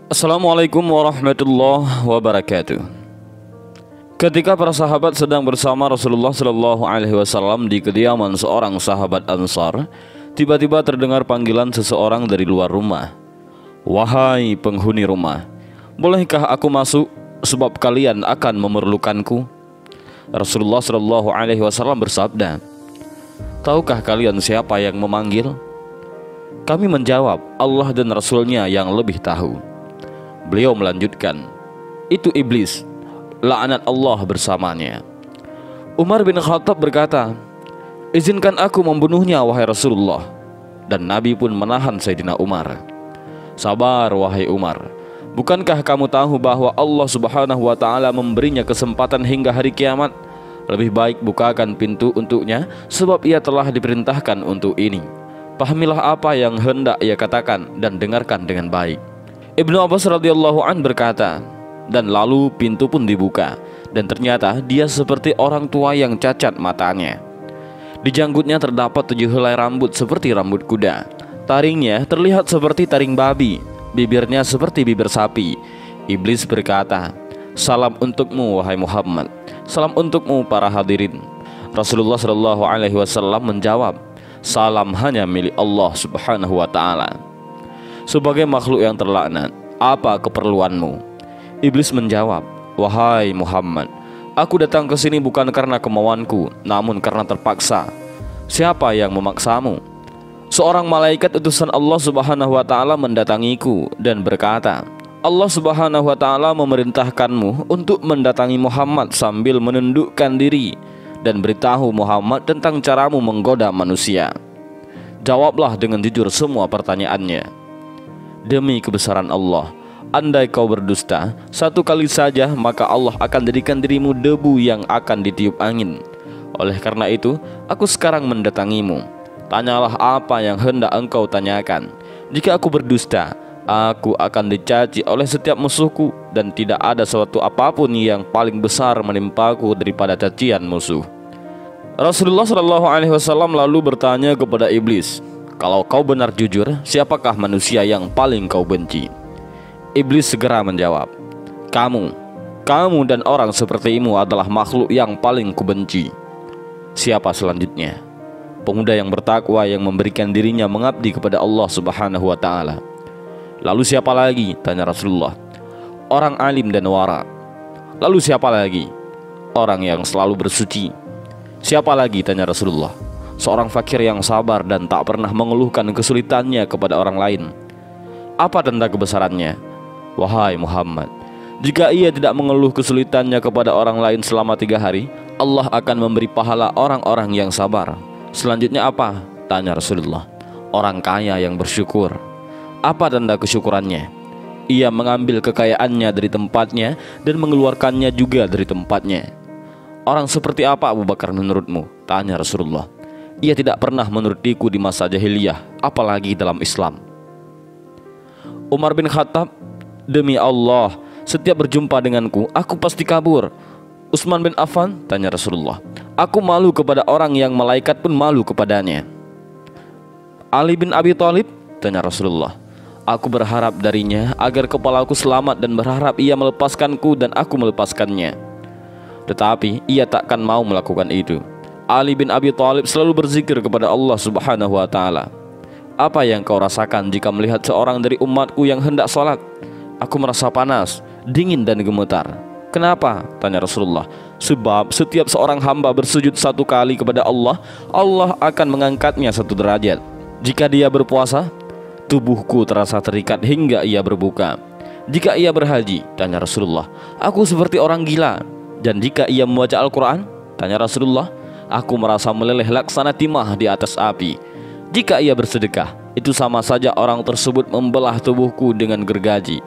Assalamualaikum warahmatullahi wabarakatuh. Ketika para sahabat sedang bersama Rasulullah Shallallahu Alaihi Wasallam di kediaman seorang sahabat Ansar, tiba-tiba terdengar panggilan seseorang dari luar rumah. Wahai penghuni rumah, bolehkah aku masuk sebab kalian akan memerlukanku? Rasulullah Shallallahu Alaihi Wasallam bersabda, tahukah kalian siapa yang memanggil? Kami menjawab, Allah dan Rasulnya yang lebih tahu. Beliau melanjutkan, itu iblis, laknat Allah bersamanya. Umar bin Khattab berkata, izinkan aku membunuhnya wahai Rasulullah. Dan Nabi pun menahan Sayyidina Umar. Sabar wahai Umar, bukankah kamu tahu bahwa Allah subhanahu wa ta'ala memberinya kesempatan hingga hari kiamat? Lebih baik bukakan pintu untuknya, sebab ia telah diperintahkan untuk ini. Pahamilah apa yang hendak ia katakan dan dengarkan dengan baik. Ibnu Abbas radhiyallahu an berkata, dan lalu pintu pun dibuka, dan ternyata dia seperti orang tua yang cacat matanya. Di janggutnya terdapat 7 helai rambut seperti rambut kuda. Taringnya terlihat seperti taring babi, bibirnya seperti bibir sapi. Iblis berkata, salam untukmu wahai Muhammad, salam untukmu para hadirin. Rasulullah Shallallahu Alaihi Wasallam menjawab, salam hanya milik Allah subhanahu wa ta'ala. Sebagai makhluk yang terlaknat, apa keperluanmu? Iblis menjawab, wahai Muhammad, aku datang ke sini bukan karena kemauanku, namun karena terpaksa. Siapa yang memaksamu? Seorang malaikat utusan Allah subhanahu wa ta'ala mendatangiku dan berkata, Allah subhanahu wa ta'ala memerintahkanmu untuk mendatangi Muhammad sambil menundukkan diri dan beritahu Muhammad tentang caramu menggoda manusia. Jawablah dengan jujur semua pertanyaannya. Demi kebesaran Allah, andai kau berdusta 1 kali saja, maka Allah akan jadikan dirimu debu yang akan ditiup angin. Oleh karena itu, aku sekarang mendatangimu. Tanyalah apa yang hendak engkau tanyakan. Jika aku berdusta, aku akan dicaci oleh setiap musuhku, dan tidak ada suatu apapun yang paling besar menimpaku daripada cacian musuh. Rasulullah Shallallahu Alaihi Wasallam lalu bertanya kepada iblis, kalau kau benar jujur, siapakah manusia yang paling kau benci? Iblis segera menjawab, kamu dan orang sepertimu adalah makhluk yang paling kubenci. Siapa selanjutnya? Pemuda yang bertakwa yang memberikan dirinya mengabdi kepada Allah subhanahu wa ta'ala. Lalu siapa lagi? Tanya Rasulullah. Orang alim dan wara. Lalu siapa lagi? Orang yang selalu bersuci. Siapa lagi? Tanya Rasulullah. Seorang fakir yang sabar dan tak pernah mengeluhkan kesulitannya kepada orang lain. Apa tanda kebesarannya? Wahai Muhammad, jika ia tidak mengeluh kesulitannya kepada orang lain selama 3 hari, Allah akan memberi pahala orang-orang yang sabar. Selanjutnya apa? Tanya Rasulullah. Orang kaya yang bersyukur. Apa tanda kesyukurannya? Ia mengambil kekayaannya dari tempatnya dan mengeluarkannya juga dari tempatnya. Orang seperti apa Abu Bakar menurutmu? Tanya Rasulullah. Ia tidak pernah menurutiku di masa jahiliyah, apalagi dalam Islam. Umar bin Khattab, demi Allah, setiap berjumpa denganku, aku pasti kabur. Utsman bin Affan, tanya Rasulullah, aku malu kepada orang yang malaikat pun malu kepadanya. Ali bin Abi Thalib, tanya Rasulullah, aku berharap darinya agar kepalaku selamat dan berharap ia melepaskanku dan aku melepaskannya. Tetapi ia takkan mau melakukan itu. Ali bin Abi Thalib selalu berzikir kepada Allah subhanahu wa ta'ala. Apa yang kau rasakan jika melihat seorang dari umatku yang hendak sholat? Aku merasa panas, dingin dan gemetar. Kenapa? Tanya Rasulullah. Sebab setiap seorang hamba bersujud 1 kali kepada Allah, Allah akan mengangkatnya 1 derajat. Jika dia berpuasa, tubuhku terasa terikat hingga ia berbuka. Jika ia berhaji, tanya Rasulullah, aku seperti orang gila. Dan jika ia membaca Al-Quran, tanya Rasulullah, aku merasa meleleh laksana timah di atas api. Jika ia bersedekah, itu sama saja orang tersebut membelah tubuhku dengan gergaji.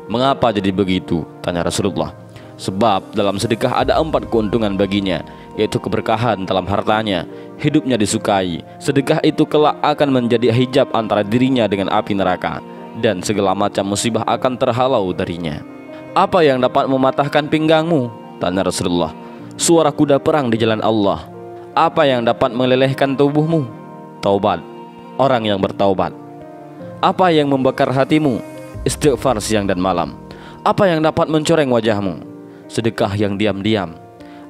Mengapa jadi begitu? Tanya Rasulullah. Sebab dalam sedekah ada 4 keuntungan baginya, yaitu keberkahan dalam hartanya, hidupnya disukai. Sedekah itu kelak akan menjadi hijab antara dirinya dengan api neraka, dan segala macam musibah akan terhalau darinya. Apa yang dapat mematahkan pinggangmu? Tanya Rasulullah. Suara kuda perang di jalan Allah. Apa yang dapat melelehkan tubuhmu? Taubat, orang yang bertaubat. Apa yang membakar hatimu? istighfar siang dan malam. Apa yang dapat mencoreng wajahmu? Sedekah yang diam-diam.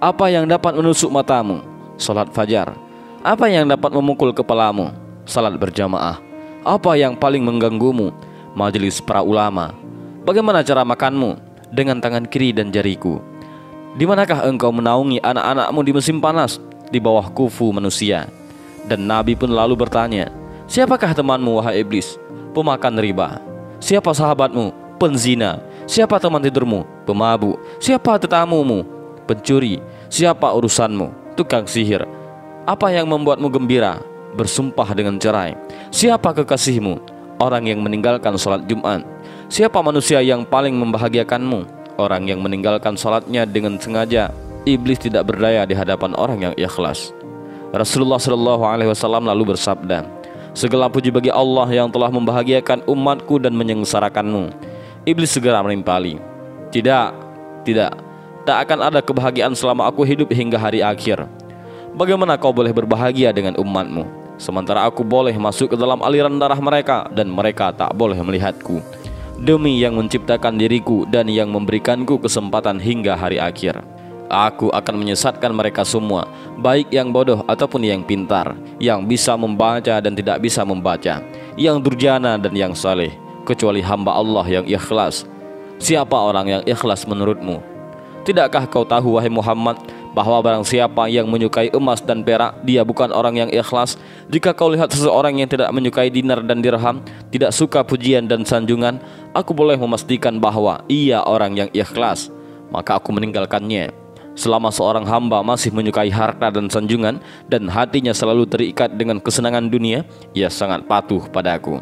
Apa yang dapat menusuk matamu? Salat fajar. Apa yang dapat memukul kepalamu? Salat berjamaah. Apa yang paling mengganggumu? Majelis para ulama. Bagaimana cara makanmu? Dengan tangan kiri dan jariku. Di manakah engkau menaungi anak-anakmu di musim panas? Di bawah kufu manusia. Dan Nabi pun lalu bertanya, siapakah temanmu wahai iblis? Pemakan riba. Siapa sahabatmu? Penzina. Siapa teman tidurmu? Pemabuk. Siapa tetamumu? Pencuri. Siapa urusanmu? Tukang sihir. Apa yang membuatmu gembira? Bersumpah dengan cerai. Siapa kekasihmu? Orang yang meninggalkan sholat Jumat. Siapa manusia yang paling membahagiakanmu? Orang yang meninggalkan sholatnya dengan sengaja. Iblis tidak berdaya di hadapan orang yang ikhlas. Rasulullah SAW lalu bersabda, segala puji bagi Allah yang telah membahagiakan umatku dan menyengsarakanmu. Iblis segera menimpali, tidak, tak akan ada kebahagiaan selama aku hidup hingga hari akhir. Bagaimana kau boleh berbahagia dengan umatmu, sementara aku boleh masuk ke dalam aliran darah mereka dan mereka tak boleh melihatku? Demi yang menciptakan diriku dan yang memberikanku kesempatan hingga hari akhir, aku akan menyesatkan mereka semua, baik yang bodoh ataupun yang pintar, yang bisa membaca dan tidak bisa membaca, yang durjana dan yang saleh, kecuali hamba Allah yang ikhlas. Siapa orang yang ikhlas menurutmu? Tidakkah kau tahu wahai Muhammad, bahwa barang siapa yang menyukai emas dan perak, dia bukan orang yang ikhlas? Jika kau lihat seseorang yang tidak menyukai dinar dan dirham, tidak suka pujian dan sanjungan, aku boleh memastikan bahwa ia orang yang ikhlas, maka aku meninggalkannya. Selama seorang hamba masih menyukai harta dan sanjungan, dan hatinya selalu terikat dengan kesenangan dunia, ia sangat patuh padaku.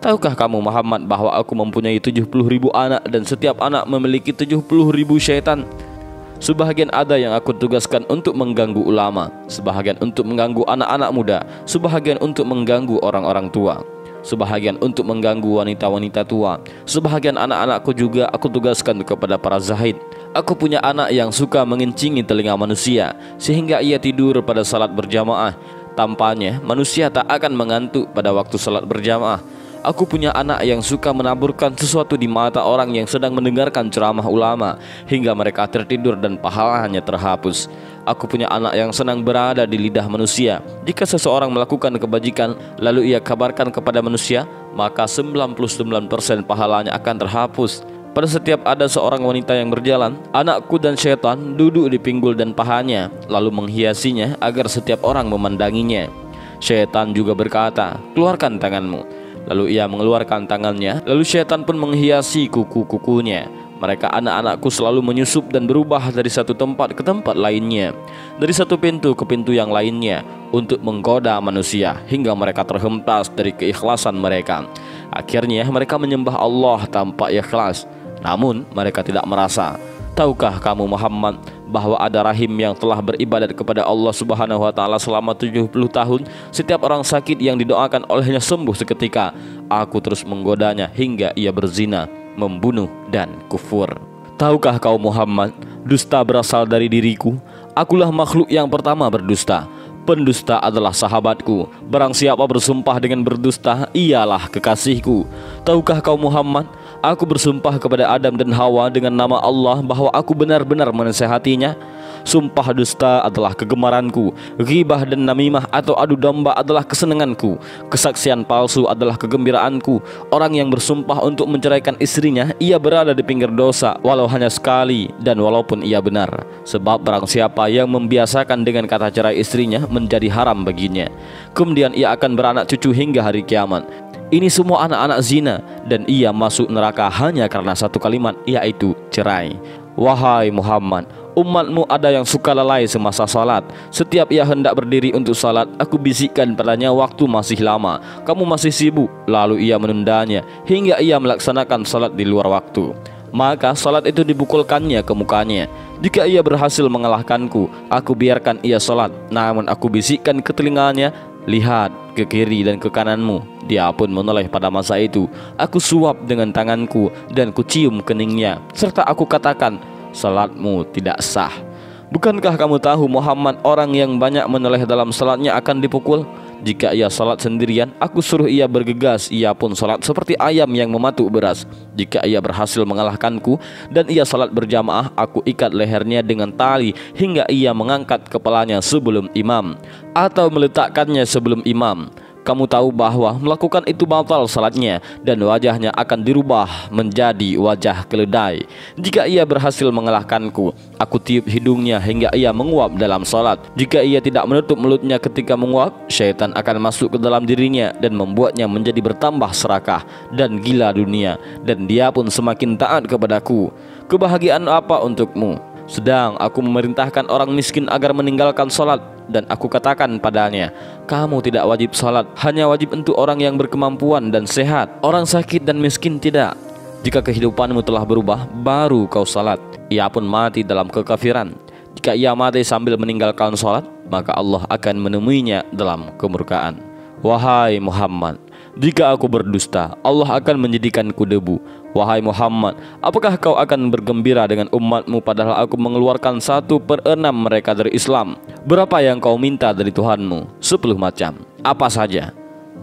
Tahukah kamu Muhammad bahwa aku mempunyai 70.000 anak dan setiap anak memiliki 70.000 syaitan? Sebahagian ada yang aku tugaskan untuk mengganggu ulama, sebahagian untuk mengganggu anak-anak muda, sebahagian untuk mengganggu orang-orang tua, sebahagian untuk mengganggu wanita-wanita tua, sebahagian anak-anakku juga aku tugaskan kepada para zahid. Aku punya anak yang suka mengencingi telinga manusia, sehingga ia tidur pada salat berjamaah. Tampaknya manusia tak akan mengantuk pada waktu salat berjamaah. Aku punya anak yang suka menaburkan sesuatu di mata orang yang sedang mendengarkan ceramah ulama, hingga mereka tertidur dan pahalanya terhapus. Aku punya anak yang senang berada di lidah manusia. Jika seseorang melakukan kebajikan lalu ia kabarkan kepada manusia, maka 99% pahalanya akan terhapus. Pada setiap ada seorang wanita yang berjalan, anakku dan syaitan duduk di pinggul dan pahanya, lalu menghiasinya agar setiap orang memandanginya. Syaitan juga berkata, keluarkan tanganmu. Lalu ia mengeluarkan tangannya, lalu syaitan pun menghiasi kuku-kukunya. Mereka anak-anakku selalu menyusup dan berubah dari satu tempat ke tempat lainnya, dari satu pintu ke pintu yang lainnya, untuk menggoda manusia hingga mereka terhempas dari keikhlasan mereka. Akhirnya mereka menyembah Allah tanpa ikhlas, namun mereka tidak merasa. Tahukah kamu Muhammad bahwa ada rahim yang telah beribadat kepada Allah Subhanahu wa taala selama 70 tahun? Setiap orang sakit yang didoakan olehnya sembuh seketika. Aku terus menggodanya hingga ia berzina, membunuh dan kufur. Tahukah kau Muhammad, dusta berasal dari diriku. Akulah makhluk yang pertama berdusta. Pendusta adalah sahabatku. Barang siapa bersumpah dengan berdusta, ialah kekasihku. Tahukah kau Muhammad, aku bersumpah kepada Adam dan Hawa dengan nama Allah bahwa aku benar-benar menasihatinya. Sumpah dusta adalah kegemaranku. Ghibah dan namimah atau adu domba adalah kesenanganku. Kesaksian palsu adalah kegembiraanku. Orang yang bersumpah untuk menceraikan istrinya, ia berada di pinggir dosa, walau hanya sekali dan walaupun ia benar. Sebab barang siapa yang membiasakan dengan kata cerai istrinya, menjadi haram baginya. Kemudian ia akan beranak cucu hingga hari kiamat. Ini semua anak-anak zina, dan ia masuk neraka hanya karena satu kalimat, yaitu cerai. Wahai Muhammad, umatmu ada yang suka lalai semasa salat. Setiap ia hendak berdiri untuk salat, aku bisikkan padanya waktu masih lama, kamu masih sibuk. Lalu ia menundanya hingga ia melaksanakan salat di luar waktu. Maka salat itu dipukulkannya ke mukanya. Jika ia berhasil mengalahkanku, aku biarkan ia salat, namun aku bisikkan ke telinganya, lihat ke kiri dan ke kananmu. Dia pun menoleh pada masa itu. Aku suap dengan tanganku dan kucium keningnya, serta aku katakan, salatmu tidak sah. Bukankah kamu tahu Muhammad, orang yang banyak menoleh dalam salatnya akan dipukul? Jika ia salat sendirian, aku suruh ia bergegas, ia pun salat seperti ayam yang mematuk beras. Jika ia berhasil mengalahkanku dan ia salat berjamaah, aku ikat lehernya dengan tali hingga ia mengangkat kepalanya sebelum imam atau meletakkannya sebelum imam. Kamu tahu bahwa melakukan itu batal salatnya dan wajahnya akan dirubah menjadi wajah keledai. Jika ia berhasil mengalahkanku, aku tiup hidungnya hingga ia menguap dalam salat. Jika ia tidak menutup mulutnya ketika menguap, syaitan akan masuk ke dalam dirinya dan membuatnya menjadi bertambah serakah dan gila dunia, dan dia pun semakin taat kepadaku. Kebahagiaan apa untukmu? Sedang aku memerintahkan orang miskin agar meninggalkan salat, dan aku katakan padanya, kamu tidak wajib salat, hanya wajib untuk orang yang berkemampuan dan sehat. Orang sakit dan miskin tidak. Jika kehidupanmu telah berubah, baru kau salat. Ia pun mati dalam kekafiran. Jika ia mati sambil meninggalkan salat, maka Allah akan menemuinya dalam kemurkaan. Wahai Muhammad, jika aku berdusta, Allah akan menjadikanku debu. Wahai Muhammad, apakah kau akan bergembira dengan umatmu padahal aku mengeluarkan 1/6 mereka dari Islam? Berapa yang kau minta dari Tuhanmu? 10 macam. Apa saja?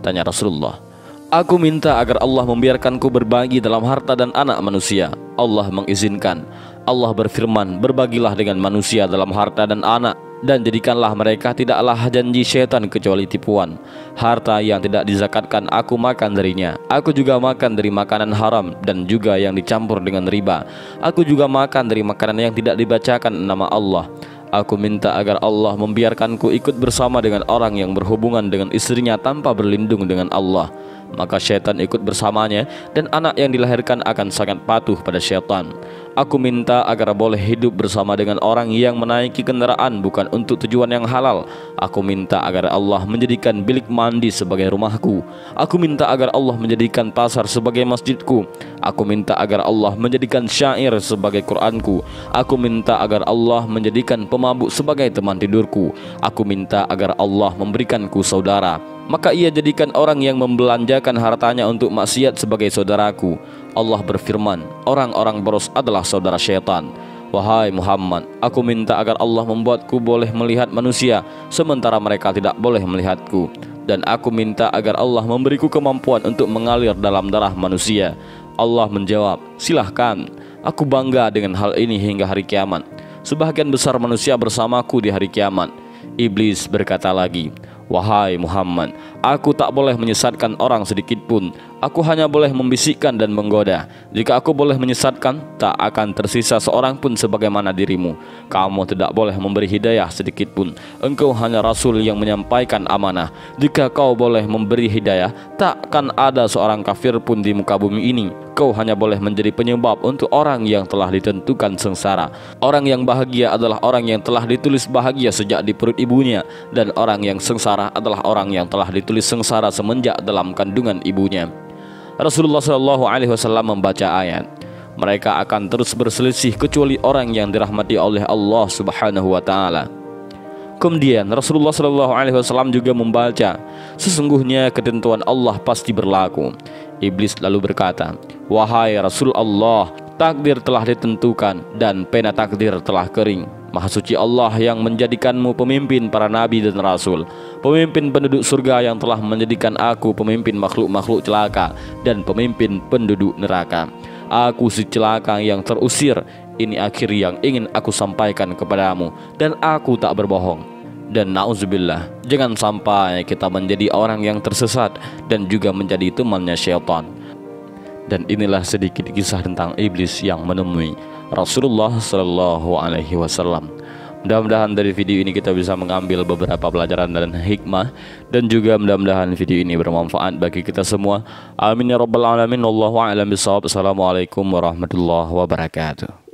Tanya Rasulullah. Aku minta agar Allah membiarkanku berbagi dalam harta dan anak manusia. Allah mengizinkan. Allah berfirman, berbagilah dengan manusia dalam harta dan anak, dan jadikanlah mereka tidaklah janji syaitan kecuali tipuan. Harta yang tidak dizakatkan aku makan darinya. Aku juga makan dari makanan haram dan juga yang dicampur dengan riba. Aku juga makan dari makanan yang tidak dibacakan nama Allah. Aku minta agar Allah membiarkanku ikut bersama dengan orang yang berhubungan dengan istrinya tanpa berlindung dengan Allah. Maka syaitan ikut bersamanya dan anak yang dilahirkan akan sangat patuh pada syaitan. Aku minta agar boleh hidup bersama dengan orang yang menaiki kendaraan bukan untuk tujuan yang halal. Aku minta agar Allah menjadikan bilik mandi sebagai rumahku. Aku minta agar Allah menjadikan pasar sebagai masjidku. Aku minta agar Allah menjadikan syair sebagai Quranku. Aku minta agar Allah menjadikan pemabuk sebagai teman tidurku. Aku minta agar Allah memberikanku saudara. Maka ia jadikan orang yang membelanjakan hartanya untuk maksiat sebagai saudaraku. Allah berfirman, orang-orang boros adalah saudara syaitan. Wahai Muhammad, aku minta agar Allah membuatku boleh melihat manusia sementara mereka tidak boleh melihatku. Dan aku minta agar Allah memberiku kemampuan untuk mengalir dalam darah manusia. Allah menjawab, silahkan, aku bangga dengan hal ini hingga hari kiamat. Sebahagian besar manusia bersamaku di hari kiamat. Iblis berkata lagi, wahai Muhammad, aku tak boleh menyesatkan orang sedikit pun. Aku hanya boleh membisikkan dan menggoda. Jika aku boleh menyesatkan, tak akan tersisa seorang pun sebagaimana dirimu. Kamu tidak boleh memberi hidayah sedikit pun. Engkau hanya Rasul yang menyampaikan amanah. Jika kau boleh memberi hidayah, takkan ada seorang kafir pun di muka bumi ini. Kau hanya boleh menjadi penyebab untuk orang yang telah ditentukan sengsara. Orang yang bahagia adalah orang yang telah ditulis bahagia sejak di perut ibunya, dan orang yang sengsara adalah orang yang telah ditulis sengsara semenjak dalam kandungan ibunya. Rasulullah SAW membaca ayat, mereka akan terus berselisih kecuali orang yang dirahmati oleh Allah Subhanahu wa Ta'ala. Kemudian Rasulullah SAW juga membaca, sesungguhnya ketentuan Allah pasti berlaku. Iblis lalu berkata, wahai Rasul Allah, takdir telah ditentukan dan pena takdir telah kering. Maha suci Allah yang menjadikanmu pemimpin para nabi dan rasul, pemimpin penduduk surga yang telah menjadikan aku pemimpin makhluk-makhluk celaka dan pemimpin penduduk neraka. Aku si celaka yang terusir. Ini akhir yang ingin aku sampaikan kepadamu, dan aku tak berbohong. Dan na'udzubillah, jangan sampai kita menjadi orang yang tersesat dan juga menjadi temannya syaitan. Dan inilah sedikit kisah tentang iblis yang menemui Rasulullah SAW. Mudah-mudahan dari video ini kita bisa mengambil beberapa pelajaran dan hikmah, dan juga mudah-mudahan video ini bermanfaat bagi kita semua. Amin ya rabbal alamin. Wallahu a'lam bishawab. Assalamualaikum warahmatullahi wabarakatuh.